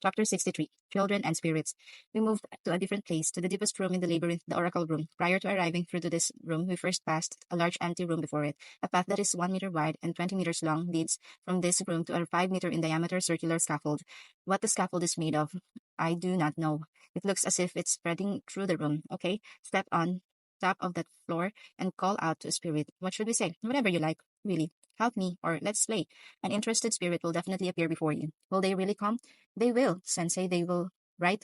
Chapter 63, Children and Spirits. We moved to a different place, to the deepest room in the labyrinth, the Oracle Room. Prior to arriving through to this room, we first passed a large empty room before it. A path that is 1 meter wide and 20 meters long leads from this room to a 5 meter in diameter circular scaffold. What the scaffold is made of, I do not know. It looks as if it's spreading through the room. Okay, step on top of that floor and call out to a spirit. What should we say? Whatever you like, really. Help me, or let's play. An interested spirit will definitely appear before you. Will they really come? They will, Sensei, they will, right?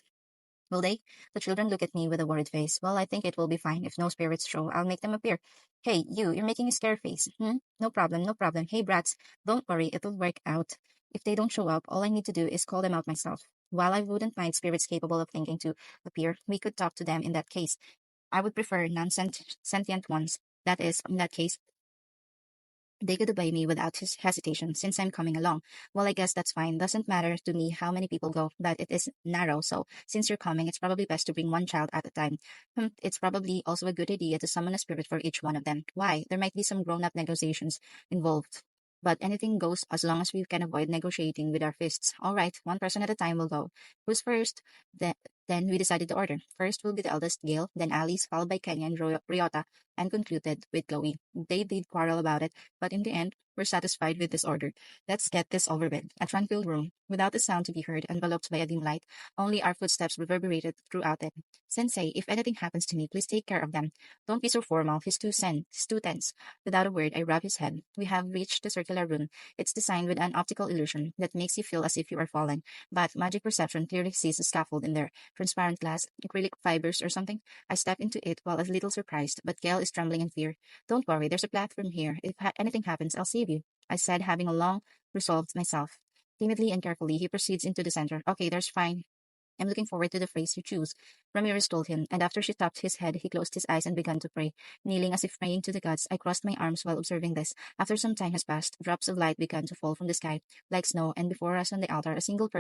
Will they? The children look at me with a worried face. Well, I think it will be fine. If no spirits show, I'll make them appear. Hey, you're making a scare face. No problem, no problem. Hey, brats, don't worry, it'll work out. If they don't show up, all I need to do is call them out myself. While I wouldn't mind spirits capable of thinking to appear, we could talk to them in that case. I would prefer non-sentient ones. That is, in that case, they could obey me without hesitation since I'm coming along. Well, I guess that's fine. Doesn't matter to me how many people go, but it is narrow. So since you're coming, it's probably best to bring one child at a time. It's probably also a good idea to summon a spirit for each one of them. Why? There might be some grown-up negotiations involved. But anything goes as long as we can avoid negotiating with our fists. All right, one person at a time will go. Who's first? Then we decided the order. First will be the eldest, Gail, then Alice, followed by Kenya and Ryota, and concluded with Chloe. They did quarrel about it, but in the end, we're satisfied with this order. Let's get this over with. A tranquil room, without a sound to be heard, enveloped by a dim light. Only our footsteps reverberated throughout it. Sensei, if anything happens to me, please take care of them. Don't be so formal. He's too tense. Without a word, I rub his head. We have reached the circular room. It's designed with an optical illusion that makes you feel as if you are falling. But magic perception clearly sees a scaffold in there. Transparent glass, acrylic fibers or something. I step into it while a little surprised, but Gail is trembling in fear. Don't worry, there's a platform here. If anything happens, I'll save you, I said, having a long resolved myself. Timidly and carefully, he proceeds into the center. Okay, there's fine. I'm looking forward to the phrase you choose, Ramirez told him, and after she tapped his head, he closed his eyes and began to pray. Kneeling as if praying to the gods, I crossed my arms while observing this. After some time has passed, drops of light began to fall from the sky, like snow, and before us on the altar, a single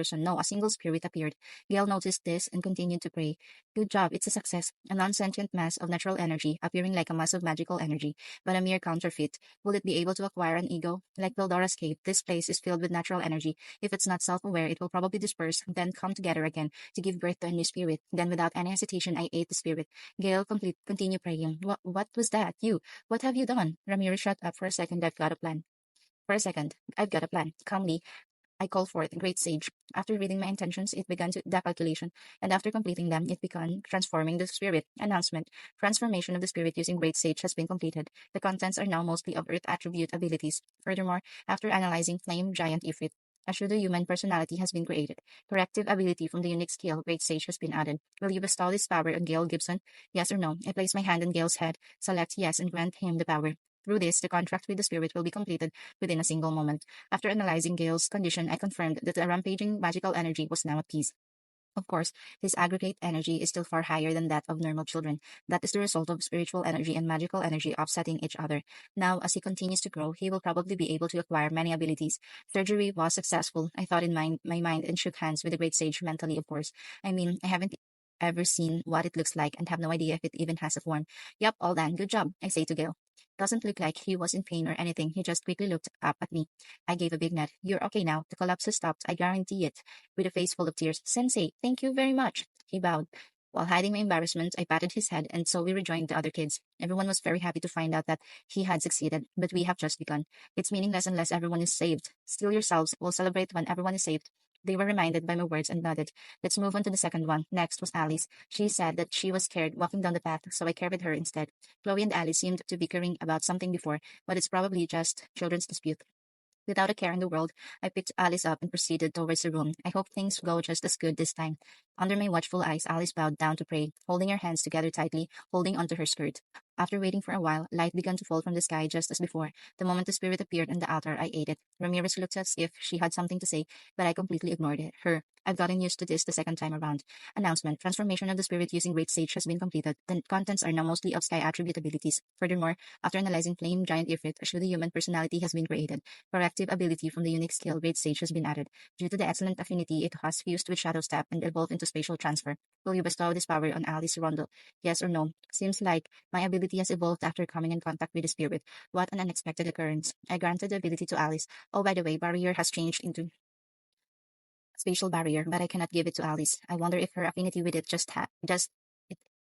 spirit appeared. Gail noticed this and continued to pray. Good job, it's a success. A non-sentient mass of natural energy, appearing like a mass of magical energy, but a mere counterfeit. Will it be able to acquire an ego? Like Pildora's cave, this place is filled with natural energy. If it's not self-aware, it will probably disperse, then come together again to give birth to a new spirit. Then, without any hesitation, I ate the spirit. Gail continued praying. What was that? You? What have you done? Ramirez shut up for a second. I've got a plan. For a second, I've got a plan. Calmly, I called forth, great sage. After reading my intentions, it began the calculation, and after completing them, it began transforming the spirit. Announcement. Transformation of the spirit using great sage has been completed. The contents are now mostly of earth attribute abilities. Furthermore, after analyzing flame giant ifrit, a pseudo-human personality has been created. Corrective ability from the unique skill Great Sage has been added. Will you bestow this power on Gail Gibson? Yes or no? I place my hand on Gail's head, select yes, and grant him the power. Through this, the contract with the spirit will be completed within a single moment. After analyzing Gail's condition, I confirmed that the rampaging magical energy was now at peace. Of course, his aggregate energy is still far higher than that of normal children. That is the result of spiritual energy and magical energy offsetting each other. Now, as he continues to grow, he will probably be able to acquire many abilities. Surgery was successful, I thought in my mind, and shook hands with the great sage mentally, of course. I mean, I haven't ever seen what it looks like and have no idea if it even has a form. Yup, all done. Good job, I say to Gil. Doesn't look like he was in pain or anything. He just quickly looked up at me. I gave a big nod. You're okay now. The collapse has stopped. I guarantee it. With a face full of tears. Sensei, thank you very much. He bowed. While hiding my embarrassment, I patted his head, and so we rejoined the other kids. Everyone was very happy to find out that he had succeeded, but we have just begun. It's meaningless unless everyone is saved. Still yourselves. We'll celebrate when everyone is saved. They were reminded by my words and nodded. Let's move on to the second one. Next was Alice. She said that she was scared walking down the path, so I carried her instead. Chloe and Alice seemed to be bickering about something before, but it's probably just children's dispute. Without a care in the world, I picked Alice up and proceeded towards the room. I hope things go just as good this time. Under my watchful eyes, Alice bowed down to pray, holding her hands together tightly, holding onto her skirt. After waiting for a while, light began to fall from the sky just as before. The moment the spirit appeared on the altar, I ate it. Ramirez looked as if she had something to say, but I completely ignored it. I've gotten used to this the second time around. Announcement. Transformation of the spirit using Great Sage has been completed. The contents are now mostly of sky attribute abilities. Furthermore, after analyzing Flame Giant Ifrit, a truly human personality has been created. Corrective ability from the unique skill Great Sage has been added. Due to the excellent affinity it has fused with Shadow Step and evolved into spatial transfer. Will you bestow this power on Alice Rondo? Yes or no? Seems like my ability has evolved after coming in contact with the spirit. What an unexpected occurrence. I granted the ability to Alice. Oh, by the way, barrier has changed into spatial barrier, but I cannot give it to Alice. I wonder if her affinity with it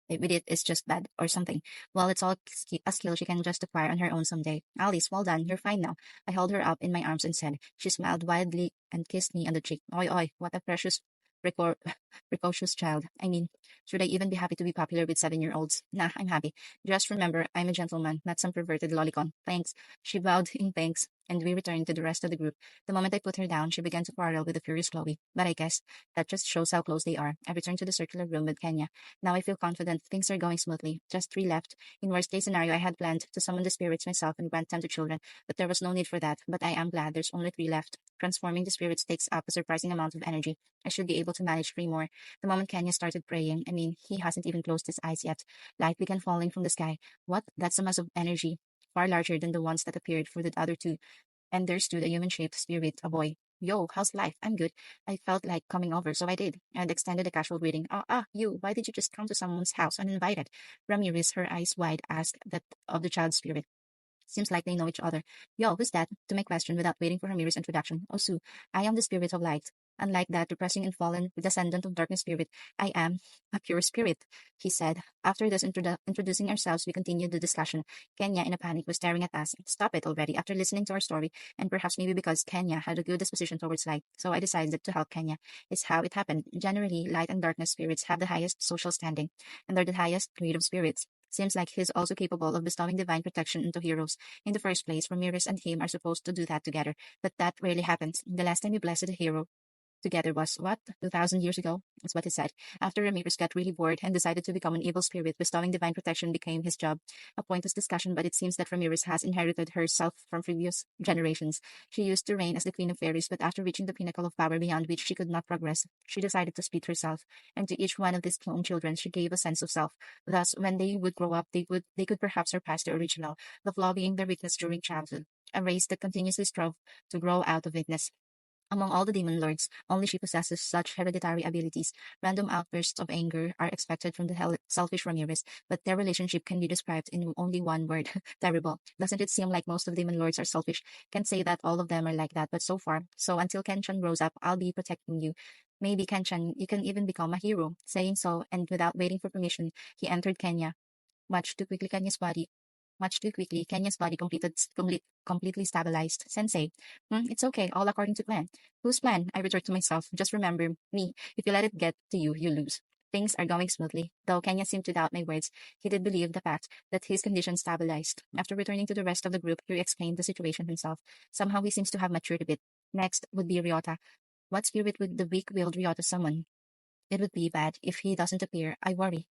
it, with it is just bad or something. Well, it's all a skill she can just acquire on her own someday. Alice, well done. You're fine now. I held her up in my arms and said. She smiled wildly and kissed me on the cheek. Oi, oi, what a precious precor- precocious child. I mean, should I even be happy to be popular with 7-year-olds? Nah, I'm happy. Just remember, I'm a gentleman, not some perverted lolicon. Thanks. She bowed in thanks, and we returned to the rest of the group. The moment I put her down, she began to quarrel with the furious Chloe. But I guess that just shows how close they are. I returned to the circular room with Kenya. Now I feel confident things are going smoothly. Just 3 left. In worst case scenario, I had planned to summon the spirits myself and grant them to children, but there was no need for that. But I am glad there's only 3 left. Transforming the spirits takes up a surprising amount of energy. I should be able to manage 3 more. The moment Kenya started praying, I mean, he hasn't even closed his eyes yet. Light began falling from the sky. What? That's a mass of energy, far larger than the ones that appeared for the other 2. And there stood a human-shaped spirit, a boy. Yo, how's life? I'm good. I felt like coming over, so I did, and extended a casual greeting. You, why did you just come to someone's house uninvited? Ramirez, her eyes wide, asked that of the child spirit. Seems like they know each other. Yo, who's that? To my question without waiting for Ramirez's introduction. Oh, Sue, I am the spirit of light. Unlike that depressing and fallen descendant of darkness spirit, I am a pure spirit, he said. After this introducing ourselves, we continued the discussion. Kenya, in a panic, was staring at us. Stop it already, after listening to our story, and perhaps maybe because Kenya had a good disposition towards light. So I decided to help Kenya. It's how it happened. Generally, light and darkness spirits have the highest social standing, and they're the highest grade of spirits. Seems like he's also capable of bestowing divine protection into heroes. In the first place, Ramirez and him are supposed to do that together, but that rarely happens. The last time we blessed a hero together was, what, 2,000 years ago? That's what he said. After Ramirez got really bored and decided to become an evil spirit, bestowing divine protection became his job. A pointless discussion, but it seems that Ramirez has inherited herself from previous generations. She used to reign as the queen of fairies, but after reaching the pinnacle of power beyond which she could not progress, she decided to split herself. And to each one of these clone children, she gave a sense of self. Thus, when they would grow up, they could perhaps surpass the original, the flaw being their weakness during childhood. A race that continuously strove to grow out of weakness. Among all the demon lords, only she possesses such hereditary abilities. Random outbursts of anger are expected from the selfish Ramirez, but their relationship can be described in only one word: terrible. Doesn't it seem like most of demon lords are selfish? Can't say that all of them are like that, but so far. So until Kenchan grows up, I'll be protecting you. Maybe Kenchan, you can even become a hero. Saying so, and without waiting for permission, he entered Kenya. Much too quickly, Kenya's body completely stabilized. Sensei, it's okay, all according to plan. Whose plan? I retorted to myself. Just remember, me. If you let it get to you, you lose. Things are going smoothly. Though Kenya seemed to doubt my words, he did believe the fact that his condition stabilized. After returning to the rest of the group, he explained the situation himself. Somehow he seems to have matured a bit. Next would be Ryota. What spirit would the weak-willed Ryota summon? It would be bad if he doesn't appear. I worry.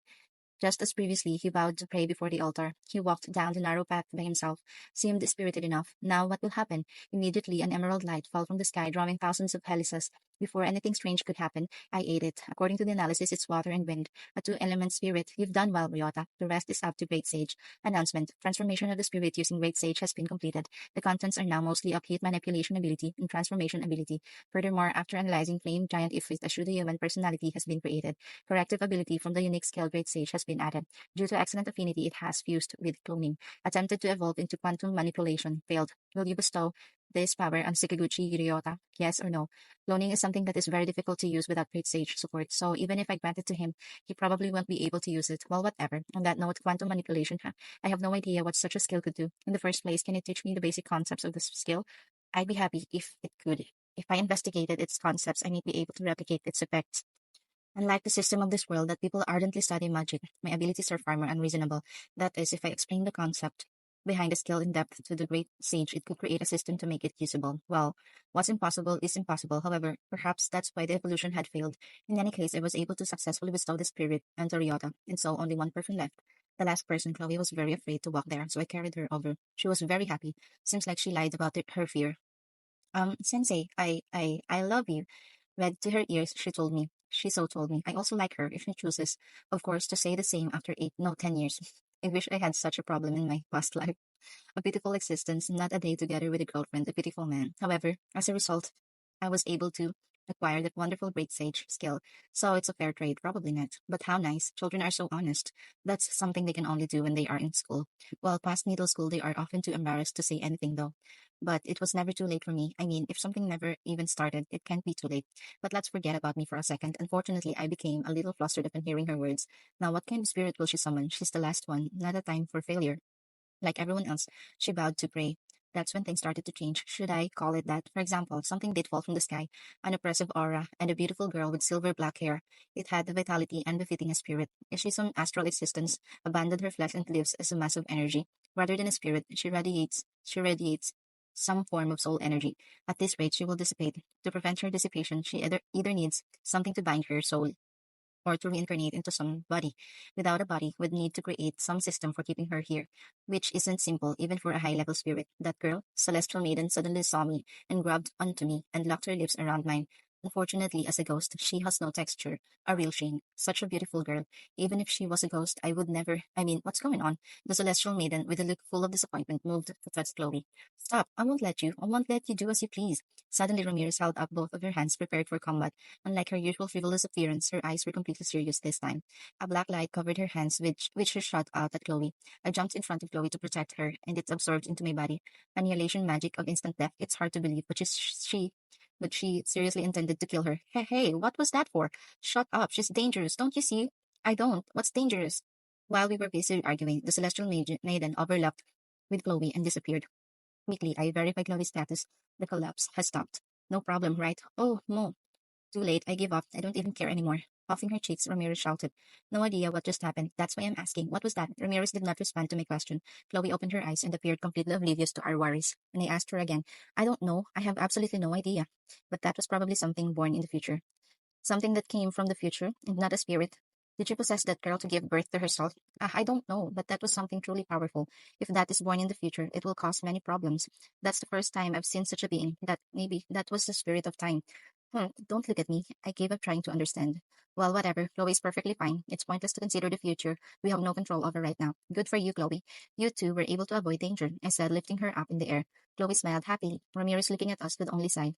Just as previously, he bowed to pray before the altar. He walked down the narrow path by himself, seemed spirited enough. Now what will happen? Immediately, an emerald light fell from the sky, drawing thousands of helices. Before anything strange could happen, I ate it. According to the analysis, it's water and wind. A 2-element spirit. You've done well, Ryota. The rest is up to Great Sage. Announcement. Transformation of the spirit using Great Sage has been completed. The contents are now mostly of heat manipulation ability and transformation ability. Furthermore, after analyzing Flame Giant Ifrit, a Shuddha human personality has been created. Corrective ability from the unique skill Great Sage has been added. Due to excellent affinity, it has fused with cloning. Attempted to evolve into quantum manipulation. Failed. Will you bestow this power on Sakaguchi Ryota? Yes or no? Cloning is something that is very difficult to use without Great Sage support, so even if I grant it to him, he probably won't be able to use it. Well, whatever. On that note, quantum manipulation, I have no idea what such a skill could do. In the first place, can it teach me the basic concepts of this skill? I'd be happy if it could. If I investigated its concepts, I may be able to replicate its effects. Unlike the system of this world that people ardently study magic, my abilities are far more unreasonable. That is, if I explain the concept behind the skill in depth to the great sage, it could create a system to make it usable. Well, what's impossible is impossible. However, perhaps that's why the evolution had failed. In any case, I was able to successfully bestow the spirit and Ryota, and so only one person left. The last person, Chloe, was very afraid to walk there, so I carried her over. She was very happy. Seems like she lied about her fear. Sensei, I love you. Read to her ears, she told me. She so told me. I also like her, if she chooses, of course, to say the same after 8, no, 10 years. I wish I had such a problem in my past life. A pitiful existence, not a day together with a girlfriend, a pitiful man. However, as a result, I was able to acquire that wonderful great sage skill. So it's a fair trade, probably not. But how nice. Children are so honest. That's something they can only do when they are in school. While past middle school, they are often too embarrassed to say anything though. But it was never too late for me. I mean, if something never even started, it can't be too late. But let's forget about me for a second. Unfortunately, I became a little flustered upon hearing her words. Now, what kind of spirit will she summon? She's the last one, not a time for failure. Like everyone else, she bowed to pray. That's when things started to change. Should I call it that? For example, something did fall from the sky, an oppressive aura, and a beautiful girl with silver black hair. It had the vitality and befitting a spirit. Is she some astral existence, abandoned her flesh and lives as a mass of energy? Rather than a spirit, she radiates some form of soul energy. At this rate, she will dissipate. To prevent her dissipation, she either needs something to bind her soul or to reincarnate into some body. Without a body, would need to create some system for keeping her here, which isn't simple even for a high level spirit. That girl, celestial maiden, suddenly saw me and grabbed onto me and locked her lips around mine. Unfortunately, as a ghost, she has no texture, a real shame. Such a beautiful girl. Even if she was a ghost, I would never. I mean, what's going on? The celestial maiden, with a look full of disappointment, moved towards Chloe. Stop! I won't let you. I won't let you do as you please. Suddenly, Ramirez held up both of her hands, prepared for combat. Unlike her usual frivolous appearance, her eyes were completely serious this time. A black light covered her hands, which she shot out at Chloe. I jumped in front of Chloe to protect her, and it absorbed into my body. Annihilation magic of instant death. It's hard to believe, but she seriously intended to kill her. Hey, hey, what was that for? Shut up, she's dangerous, don't you see? I don't. What's dangerous? While we were busy arguing, the celestial maiden overlapped with Chloe and disappeared. Quickly, I verified Chloe's status. The collapse has stopped. No problem, right? Oh, no. Too late. I give up. I don't even care anymore. Puffing her cheeks, Ramirez shouted. No idea what just happened. That's why I'm asking. What was that? Ramirez did not respond to my question. Chloe opened her eyes and appeared completely oblivious to our worries. And I asked her again. I don't know. I have absolutely no idea. But that was probably something born in the future. Something that came from the future, and not a spirit. Did you possess that girl to give birth to herself? I don't know, but that was something truly powerful. If that is born in the future, it will cause many problems. That's the first time I've seen such a being. That maybe that was the spirit of time. Don't look at me. I gave up trying to understand. Well, whatever. Chloe's perfectly fine. It's pointless to consider the future we have no control over right now. Good for you, Chloe. You two were able to avoid danger, I said, lifting her up in the air. Chloe smiled happily. Ramirez looking at us could only sigh.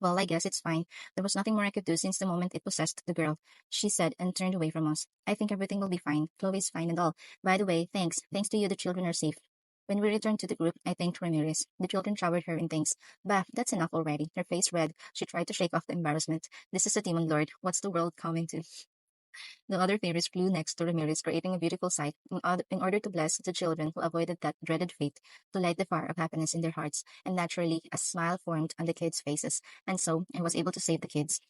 Well, I guess it's fine. There was nothing more I could do since the moment it possessed the girl, she said and turned away from us. I think everything will be fine. Chloe's fine and all. By the way, thanks. Thanks to you, the children are safe. When we returned to the group, I thanked Ramirez. The children showered her in thanks. Bah, that's enough already. Her face red. She tried to shake off the embarrassment. This is a demon lord. What's the world coming to? The other fairies flew next to Ramirez, creating a beautiful sight, in order to bless the children who avoided that dreaded fate, to light the fire of happiness in their hearts. And naturally, a smile formed on the kids' faces. And so, I was able to save the kids.